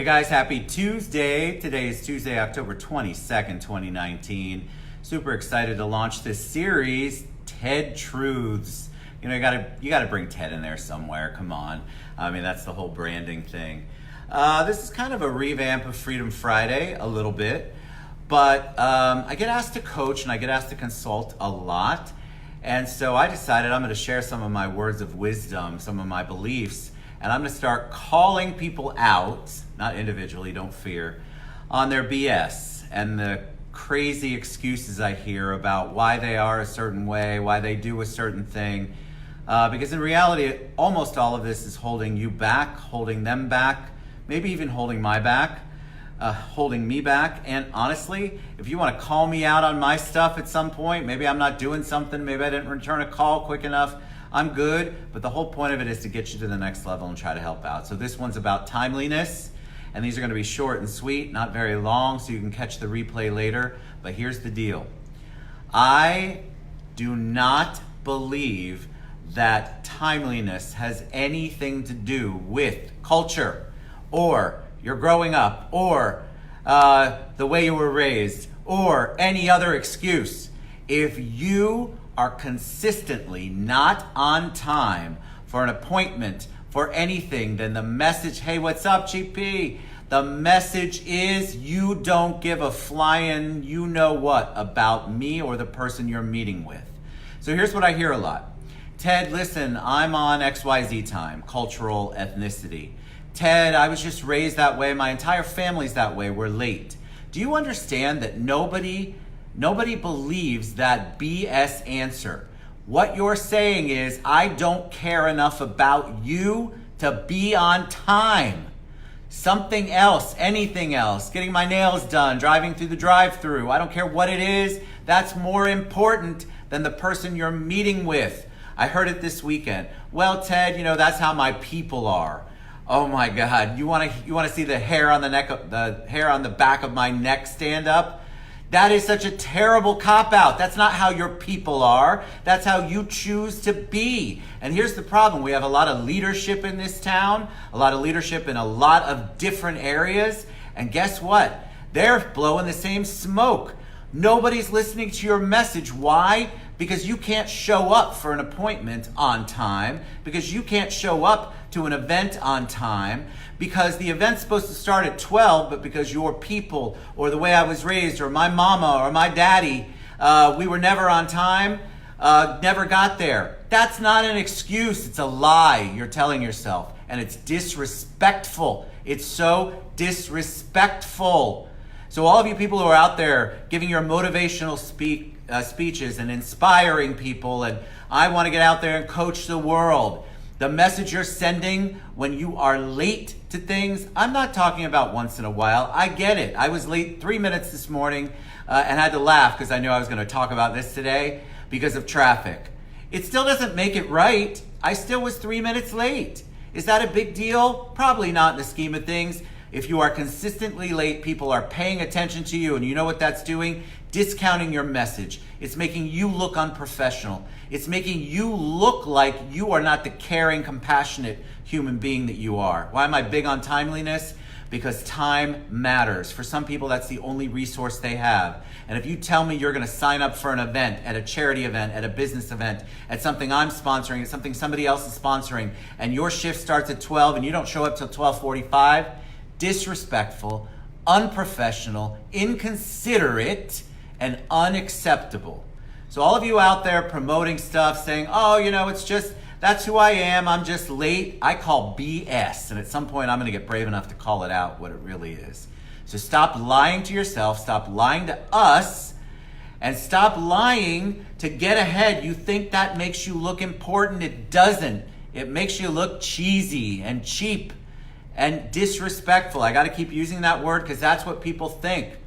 Hey guys, happy Tuesday. Today is Tuesday, October 22nd, 2019. Super excited to launch this series, TedTruths. You know, you gotta bring Ted in there somewhere, come on. I mean, that's the whole branding thing. This is kind of a revamp of Freedom Friday, a little bit. But I get asked to coach and I get asked to consult a lot. And so I decided I'm gonna share some of my words of wisdom, some of my beliefs, and I'm gonna start calling people out, not individually, don't fear, on their BS and the crazy excuses I hear about why they are a certain way, why they do a certain thing. Because in reality, almost all of this is holding you back, holding them back, maybe even holding my back, holding me back. And honestly, if you wanna call me out on my stuff at some point, maybe I'm not doing something, maybe I didn't return a call quick enough, I'm good, but the whole point of it is to get you to the next level and try to help out. So this one's about timeliness, and these are gonna be short and sweet, not very long, so you can catch the replay later. But here's the deal. I do not believe that timeliness has anything to do with culture, or you're growing up, or the way you were raised, or any other excuse. If you are consistently not on time for an appointment, for anything, then the message, hey, what's up, GP? The message is you don't give a flying you know what about me or the person you're meeting with. So here's what I hear a lot. Ted, listen, I'm on XYZ time, cultural ethnicity. Ted, I was just raised that way. My entire family's that way. We're late. Do you understand that nobody believes that BS answer? What you're saying is, I don't care enough about you to be on time. Something else, anything else, getting my nails done, driving through the drive-thru, I don't care what it is, that's more important than the person you're meeting with. I heard it this weekend. Well, Ted, you know, that's how my people are. Oh my God, you wanna see the hair on the back of my neck stand up? That is such a terrible cop-out. That's not how your people are. That's how you choose to be. And here's the problem. We have a lot of leadership in this town, a lot of leadership in a lot of different areas. And guess what? They're blowing the same smoke. Nobody's listening to your message. Why? Because you can't show up for an appointment on time, because you can't show up to an event on time, because the event's supposed to start at 12, but because your people, or the way I was raised, or my mama, or my daddy, we were never on time, never got there. That's not an excuse. It's a lie you're telling yourself, and it's disrespectful. It's so disrespectful. So all of you people who are out there giving your motivational speeches and inspiring people, and I want to get out there and coach the world. The message you're sending when you are late to things, I'm not talking about once in a while. I get it. I was late 3 minutes this morning and had to laugh because I knew I was going to talk about this today because of traffic. It still doesn't make it right. I still was 3 minutes late. Is that a big deal? Probably not in the scheme of things. If you are consistently late, people are paying attention to you, and you know what that's doing? Discounting your message. It's making you look unprofessional. It's making you look like you are not the caring, compassionate human being that you are. Why am I big on timeliness? Because time matters. For some people, that's the only resource they have. And if you tell me you're gonna sign up for an event, at a charity event, at a business event, at something I'm sponsoring, at something somebody else is sponsoring, and your shift starts at 12 and you don't show up till 12:45, disrespectful, unprofessional, inconsiderate, and unacceptable. So all of you out there promoting stuff, saying, oh, you know, it's just, that's who I am, I'm just late, I call BS. And at some point, I'm gonna get brave enough to call it out what it really is. So stop lying to yourself, stop lying to us, and stop lying to get ahead. You think that makes you look important. It doesn't. It makes you look cheesy and cheap and disrespectful. I got to keep using that word because that's what people think.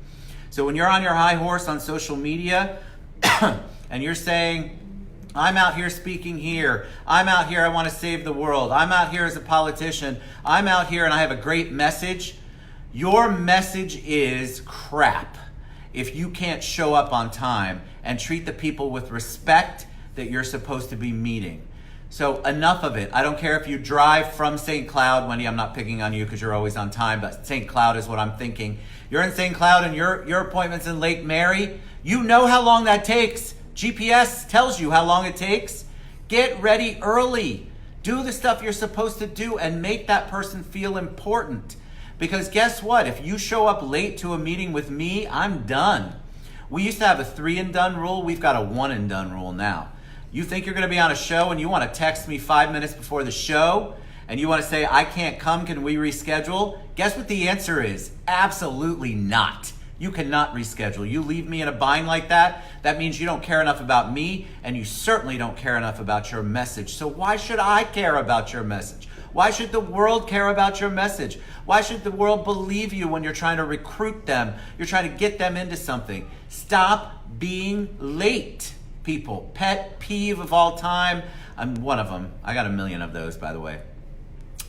So when you're on your high horse on social media and you're saying, I'm out here speaking here, I'm out here, I want to save the world, I'm out here as a politician, I'm out here and I have a great message, your message is crap if you can't show up on time and treat the people with respect that you're supposed to be meeting. So enough of it. I don't care if you drive from St. Cloud. Wendy, I'm not picking on you because you're always on time, but St. Cloud is what I'm thinking. You're in St. Cloud and your appointment's in Lake Mary. You know how long that takes. GPS tells you how long it takes. Get ready early. Do the stuff you're supposed to do and make that person feel important. Because guess what? If you show up late to a meeting with me, I'm done. We used to have a 3 and done rule. We've got a 1 and done rule now. You think you're going to be on a show and you want to text me 5 minutes before the show and you want to say, I can't come, can we reschedule? Guess what the answer is? Absolutely not. You cannot reschedule. You leave me in a bind like that, that means you don't care enough about me and you certainly don't care enough about your message. So why should I care about your message? Why should the world care about your message? Why should the world believe you when you're trying to recruit them? You're trying to get them into something. Stop being late. People, pet peeve of all time. I'm one of them. I got a million of those, by the way.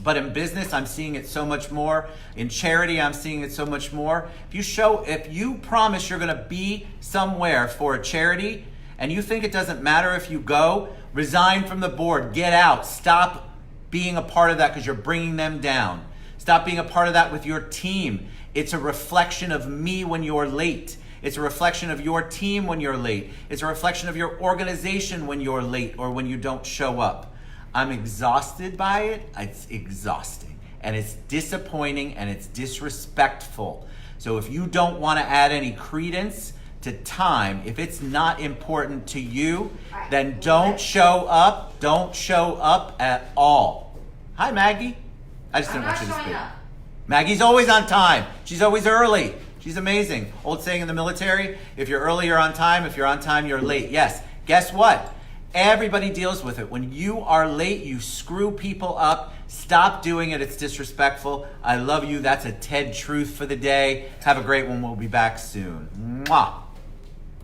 But in business, I'm seeing it so much more. In charity, I'm seeing it so much more. If you promise you're going to be somewhere for a charity and you think it doesn't matter if you go, resign from the board, get out, stop being a part of that because you're bringing them down. Stop being a part of that with your team. It's a reflection of me when you're late. It's a reflection of your team when you're late. It's a reflection of your organization when you're late or when you don't show up. I'm exhausted by it. It's exhausting and it's disappointing and it's disrespectful. So if you don't want to add any credence to time, if it's not important to you, then don't show up. Don't show up at all. Hi, Maggie. I just didn't want you to speak. Maggie's always on time. She's always early. She's amazing. Old saying in the military, if you're early, you're on time. If you're on time, you're late. Yes. Guess what? Everybody deals with it. When you are late, you screw people up. Stop doing it. It's disrespectful. I love you. That's a TED Truth for the day. Have a great one. We'll be back soon. Mwah.